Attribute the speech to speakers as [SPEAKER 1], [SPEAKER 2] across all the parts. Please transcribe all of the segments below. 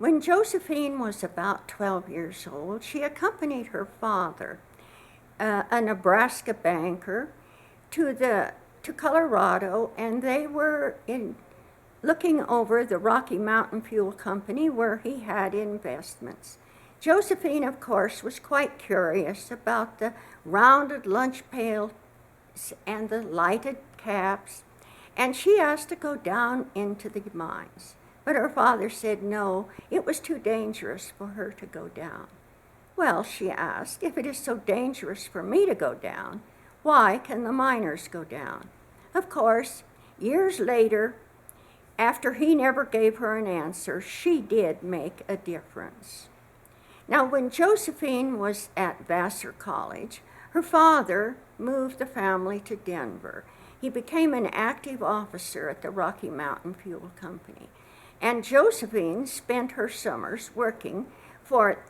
[SPEAKER 1] When Josephine was about 12 years old, she accompanied her father, a Nebraska banker, to Colorado, and they were looking over the Rocky Mountain Fuel Company where he had investments. Josephine, of course, was quite curious about the rounded lunch pails and the lighted caps, and she asked to go down into the mines. But her father said no, it was too dangerous for her to go down. Well, she asked, if it is so dangerous for me to go down, why can the miners go down? Of course, years later, after he never gave her an answer, she did make a difference. Now, when Josephine was at Vassar College, her father moved the family to Denver. He became an active officer at the Rocky Mountain Fuel Company. And Josephine spent her summers working for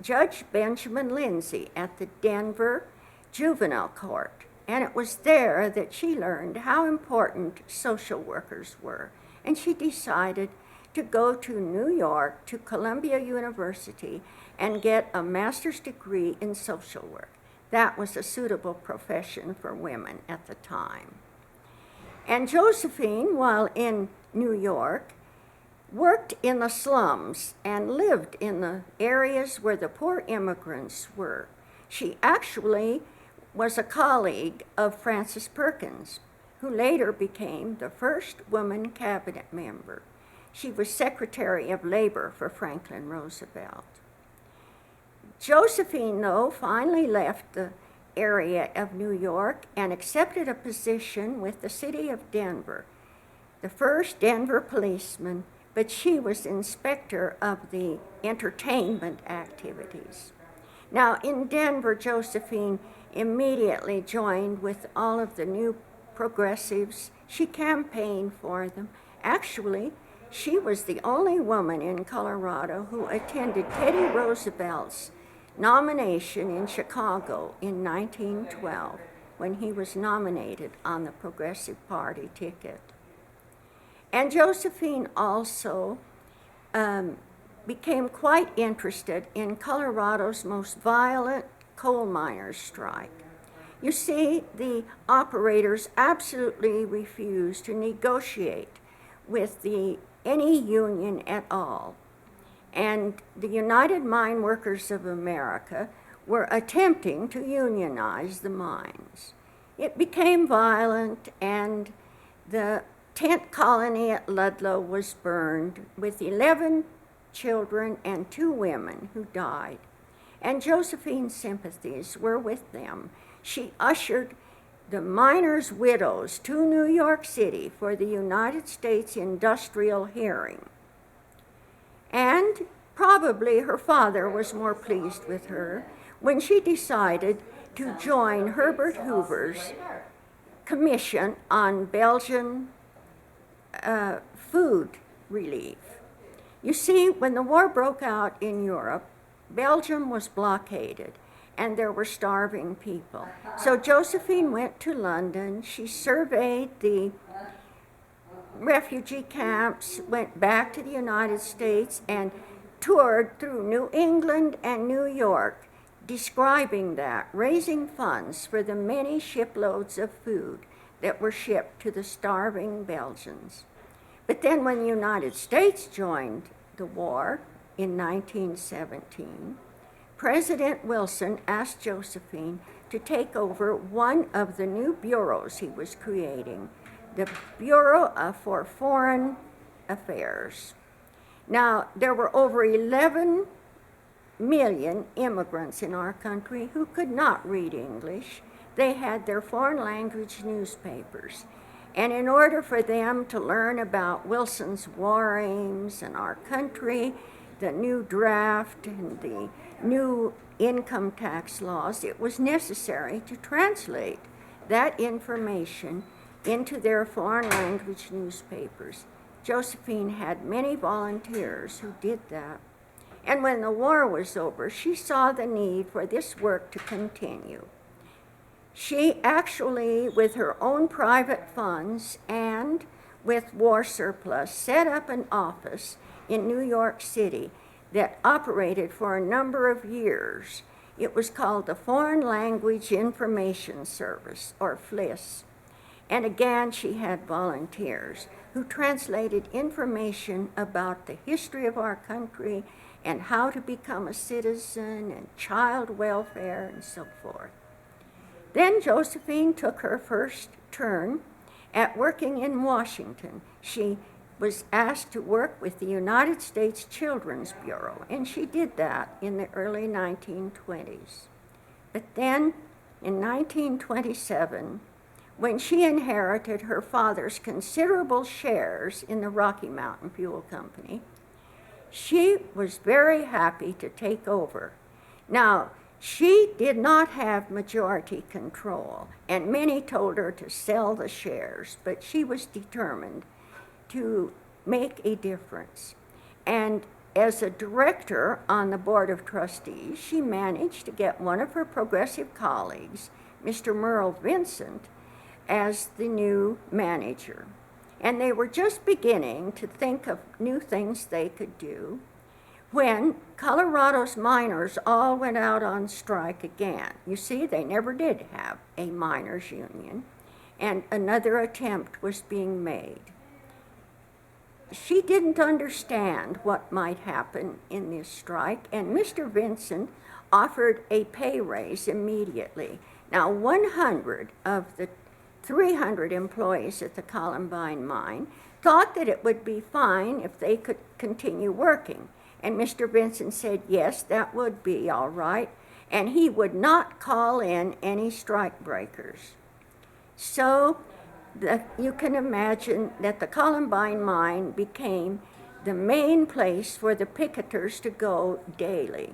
[SPEAKER 1] Judge Benjamin Lindsay at the Denver Juvenile Court. And it was there that she learned how important social workers were. And she decided to go to New York, to Columbia University, and get a master's degree in social work. That was a suitable profession for women at the time. And Josephine, while in New York, worked in the slums and lived in the areas where the poor immigrants were. She actually was a colleague of Frances Perkins, who later became the first woman cabinet member. She was Secretary of Labor for Franklin Roosevelt. Josephine, though, finally left the area of New York and accepted a position with the city of Denver, the first Denver policeman, but she was inspector of the entertainment activities. Now, in Denver, Josephine immediately joined with all of the new progressives. She campaigned for them. Actually, she was the only woman in Colorado who attended Teddy Roosevelt's nomination in Chicago in 1912 when he was nominated on the Progressive Party ticket. And Josephine also became quite interested in Colorado's most violent coal miners' strike. You see, the operators absolutely refused to negotiate with any union at all. And the United Mine Workers of America were attempting to unionize the mines. It became violent, and the tent colony at Ludlow was burned, with 11 children and 2 women who died. And Josephine's sympathies were with them. She ushered the miners' widows to New York City for the United States industrial hearing. And probably her father was more pleased with her when she decided to join Herbert Hoover's Commission on Belgian food relief. You see, when the war broke out in Europe, Belgium was blockaded, and there were starving people. So Josephine went to London. She surveyed the refugee camps, went back to the United States, and toured through New England and New York, describing that, raising funds for the many shiploads of food that were shipped to the starving Belgians. But then when the United States joined the war in 1917, President Wilson asked Josephine to take over one of the new bureaus he was creating, the Bureau for Foreign Affairs. Now, there were over 11 million immigrants in our country who could not read English. They had their foreign language newspapers. And in order for them to learn about Wilson's war aims and our country, the new draft and the new income tax laws, it was necessary to translate that information into their foreign language newspapers. Josephine had many volunteers who did that. And when the war was over, she saw the need for this work to continue. She actually, with her own private funds and with war surplus, set up an office in New York City that operated for a number of years. It was called the Foreign Language Information Service, or FLIS. And again, she had volunteers who translated information about the history of our country and how to become a citizen and child welfare and so forth. Then Josephine took her first turn at working in Washington. She was asked to work with the United States Children's Bureau, and she did that in the early 1920s. But then, in 1927, when she inherited her father's considerable shares in the Rocky Mountain Fuel Company, she was very happy to take over. Now, she did not have majority control, and many told her to sell the shares, but she was determined to make a difference. And as a director on the Board of Trustees, she managed to get one of her progressive colleagues, Mr. Merle Vincent, as the new manager. And they were just beginning to think of new things they could do when Colorado's miners all went out on strike again. You see, they never did have a miners' union, and another attempt was being made. She didn't understand what might happen in this strike, and Mr. Vincent offered a pay raise immediately. Now, 100 of the 300 employees at the Columbine mine thought that it would be fine if they could continue working. And Mr. Vincent said, yes, that would be all right, and he would not call in any strike breakers. So you can imagine that the Columbine mine became the main place for the picketers to go daily.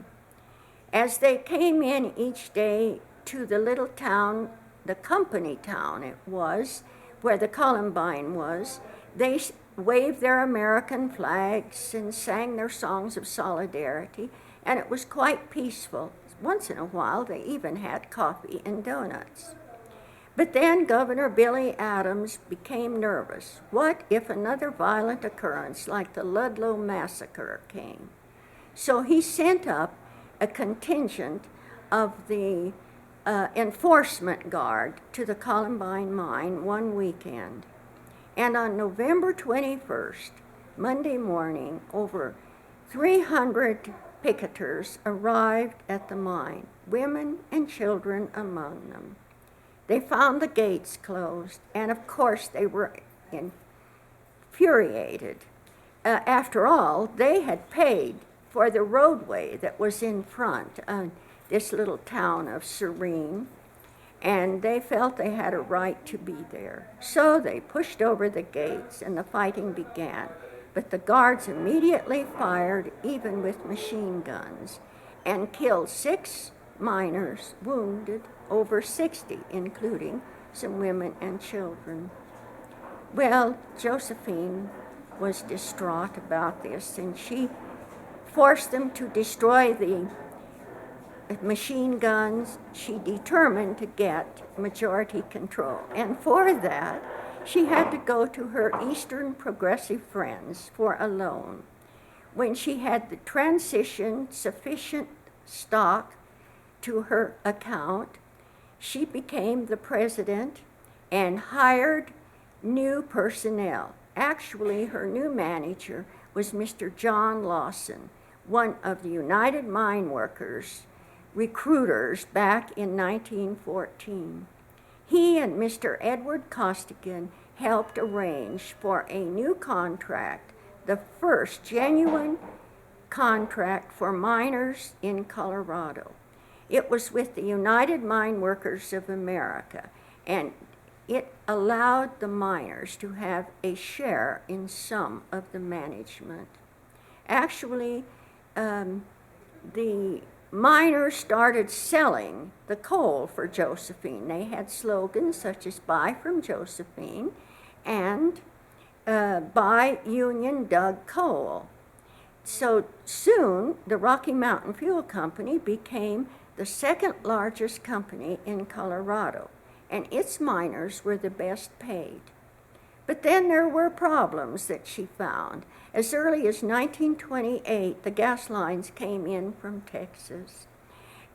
[SPEAKER 1] As they came in each day to the little town, the company town it was, where the Columbine was, they waved their American flags and sang their songs of solidarity, and it was quite peaceful. Once in a while, they even had coffee and donuts. But then Governor Billy Adams became nervous. What if another violent occurrence like the Ludlow massacre came? So he sent up a contingent of the enforcement guard to the Columbine mine one weekend. And on November 21st, Monday morning, over 300 picketers arrived at the mine, women and children among them. They found the gates closed, and of course they were infuriated. After all, they had paid for the roadway that was in front of this little town of Serene, and they felt they had a right to be there. So they pushed over the gates, and the fighting began. But the guards immediately fired, even with machine guns, and killed 6 miners, wounded over 60, including some women and children. Well, Josephine was distraught about this, and she forced them to destroy the machine guns. She determined to get majority control, and for that, she had to go to her Eastern progressive friends for a loan. When she had the transition sufficient stock to her account, she became the president and hired new personnel. Actually, her new manager was Mr. John Lawson, one of the United Mine Workers recruiters back in 1914. He and Mr. Edward Costigan helped arrange for a new contract, the first genuine contract for miners in Colorado. It was with the United Mine Workers of America, and it allowed the miners to have a share in some of the management. Actually, the miners started selling the coal for Josephine. They had slogans such as "Buy from Josephine" and "Buy Union Dug Coal." So soon, the Rocky Mountain Fuel Company became the second largest company in Colorado, and its miners were the best paid. But then there were problems that she found. As early as 1928, the gas lines came in from Texas.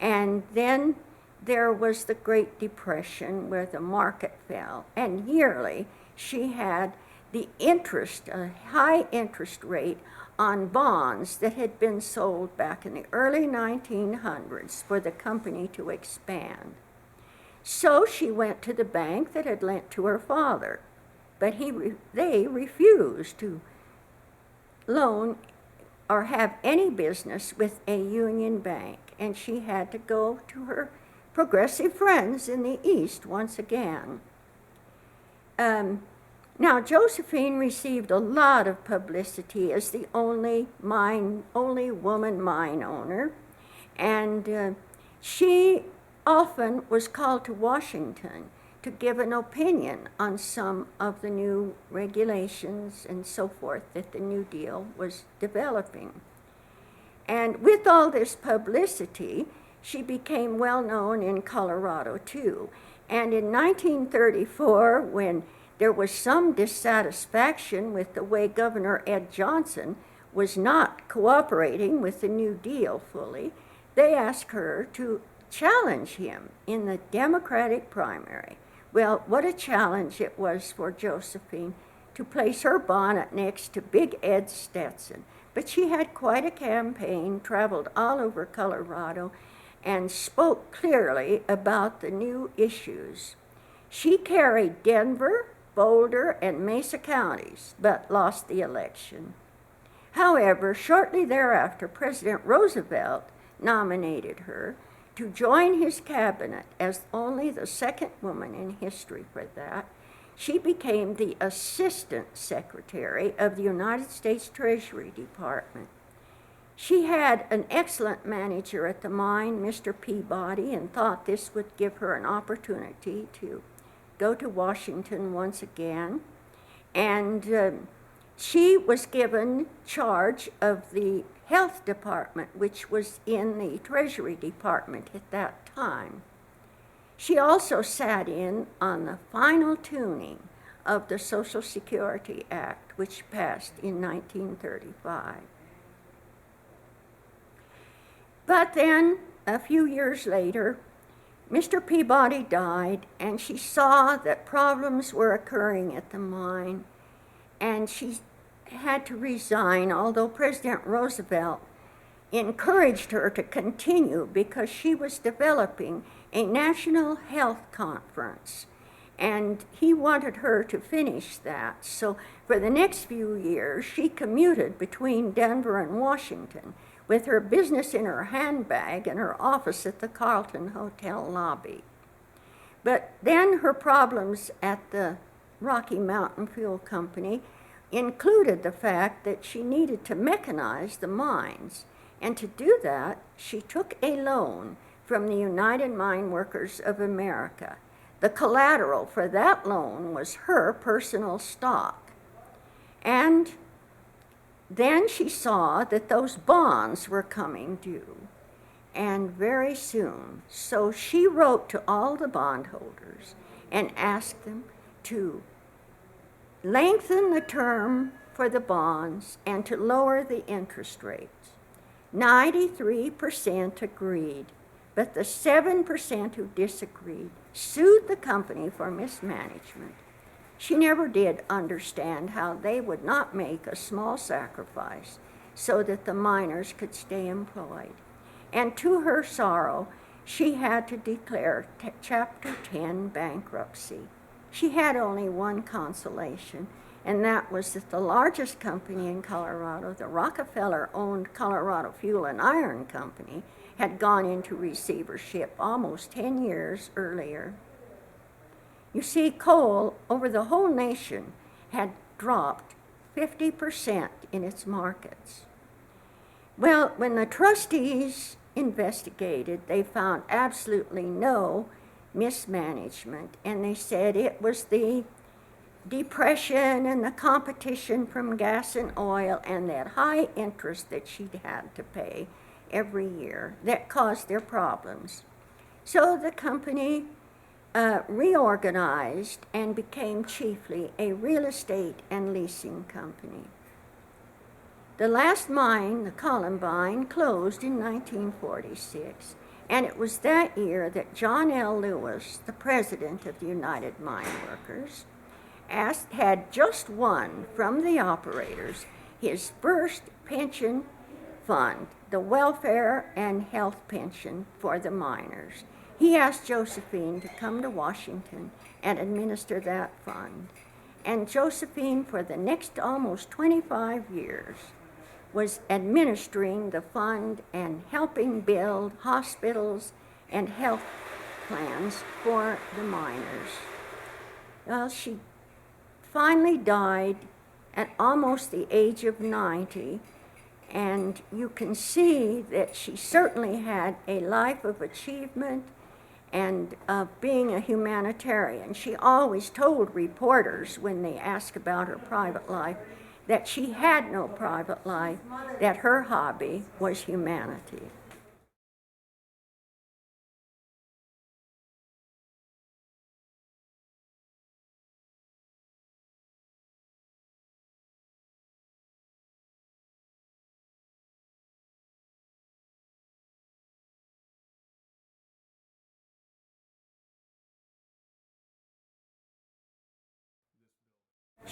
[SPEAKER 1] And then there was the Great Depression where the market fell. And yearly, she had the interest, a high interest rate on bonds that had been sold back in the early 1900s for the company to expand. So she went to the bank that had lent to her father, but they refused to loan or have any business with a union bank, and she had to go to her progressive friends in the East once again. Now, Josephine received a lot of publicity as the only woman mine owner, and she often was called to Washington to give an opinion on some of the new regulations and so forth that the New Deal was developing. And with all this publicity, she became well known in Colorado too. And in 1934, when there was some dissatisfaction with the way Governor Ed Johnson was not cooperating with the New Deal fully, they asked her to challenge him in the Democratic primary. Well, what a challenge it was for Josephine to place her bonnet next to Big Ed Stetson. But she had quite a campaign, traveled all over Colorado, and spoke clearly about the new issues. She carried Denver, Boulder, and Mesa counties, but lost the election. However, shortly thereafter, President Roosevelt nominated her to join his cabinet as only the second woman in history for that. She became the Assistant Secretary of the United States Treasury Department. She had an excellent manager at the mine, Mr. Peabody, and thought this would give her an opportunity to go to Washington once again. And she was given charge of the Health Department, which was in the Treasury Department at that time. She also sat in on the final tuning of the Social Security Act, which passed in 1935. But then, a few years later, Mr. Peabody died, and she saw that problems were occurring at the mine, and she had to resign, although President Roosevelt encouraged her to continue because she was developing a national health conference, and he wanted her to finish that. So for the next few years, she commuted between Denver and Washington with her business in her handbag and her office at the Carlton Hotel lobby. But then her problems at the Rocky Mountain Fuel Company included the fact that she needed to mechanize the mines. And to do that, she took a loan from the United Mine Workers of America. The collateral for that loan was her personal stock. And then she saw that those bonds were coming due, and very soon. So she wrote to all the bondholders and asked them to lengthen the term for the bonds and to lower the interest rates. 93% agreed, but the 7% who disagreed sued the company for mismanagement. She never did understand how they would not make a small sacrifice so that the miners could stay employed. And to her sorrow, she had to declare Chapter 10 bankruptcy. She had only one consolation, and that was that the largest company in Colorado, the Rockefeller-owned Colorado Fuel and Iron Company, had gone into receivership almost 10 years earlier. You see, coal over the whole nation had dropped 50% in its markets. Well, when the trustees investigated, they found absolutely no mismanagement, and they said it was the depression and the competition from gas and oil and that high interest that she'd had to pay every year that caused their problems. So the company reorganized and became chiefly a real estate and leasing company. The last mine, the Columbine, closed in 1946, and it was that year that John L. Lewis, the president of the United Mine Workers, had just won from the operators his first pension fund, the welfare and health pension for the miners. He asked Josephine to come to Washington and administer that fund. And Josephine, for the next almost 25 years, was administering the fund and helping build hospitals and health plans for the miners. Well, she finally died at almost the age of 90, and you can see that she certainly had a life of achievement and of being a humanitarian. She always told reporters when they asked about her private life that she had no private life, that her hobby was humanity.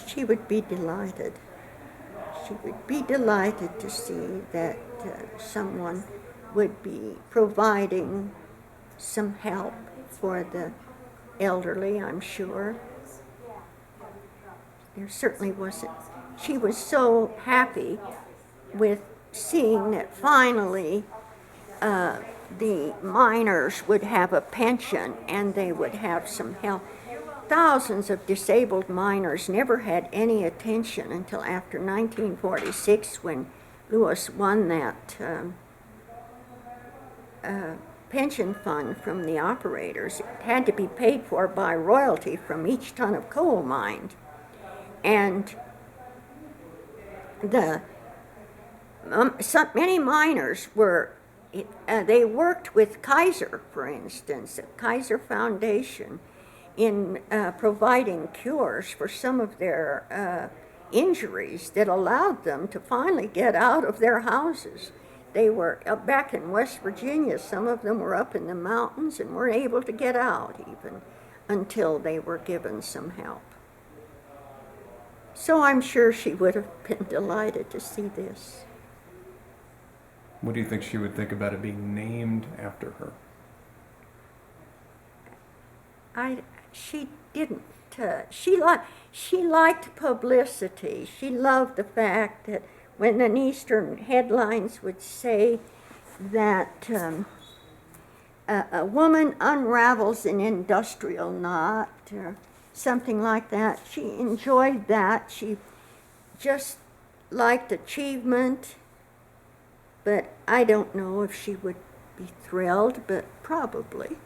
[SPEAKER 1] She would be delighted. She would be delighted to see that someone would be providing some help for the elderly, I'm sure. There certainly wasn't. She was so happy with seeing that finally the miners would have a pension and they would have some help. Thousands of disabled miners never had any attention until after 1946 when Lewis won that pension fund from the operators. It had to be paid for by royalty from each ton of coal mined. And many miners were, they worked with Kaiser, for instance, the Kaiser Foundation, in providing cures for some of their injuries that allowed them to finally get out of their houses. They were back in West Virginia. Some of them were up in the mountains and weren't able to get out even until they were given some help. So I'm sure she would have been delighted to see this.
[SPEAKER 2] What do you think she would think about it being named after her?
[SPEAKER 1] She didn't. She liked publicity. She loved the fact that when the Eastern headlines would say that a woman unravels an industrial knot or something like that, she enjoyed that. She just liked achievement, but I don't know if she would be thrilled, but probably.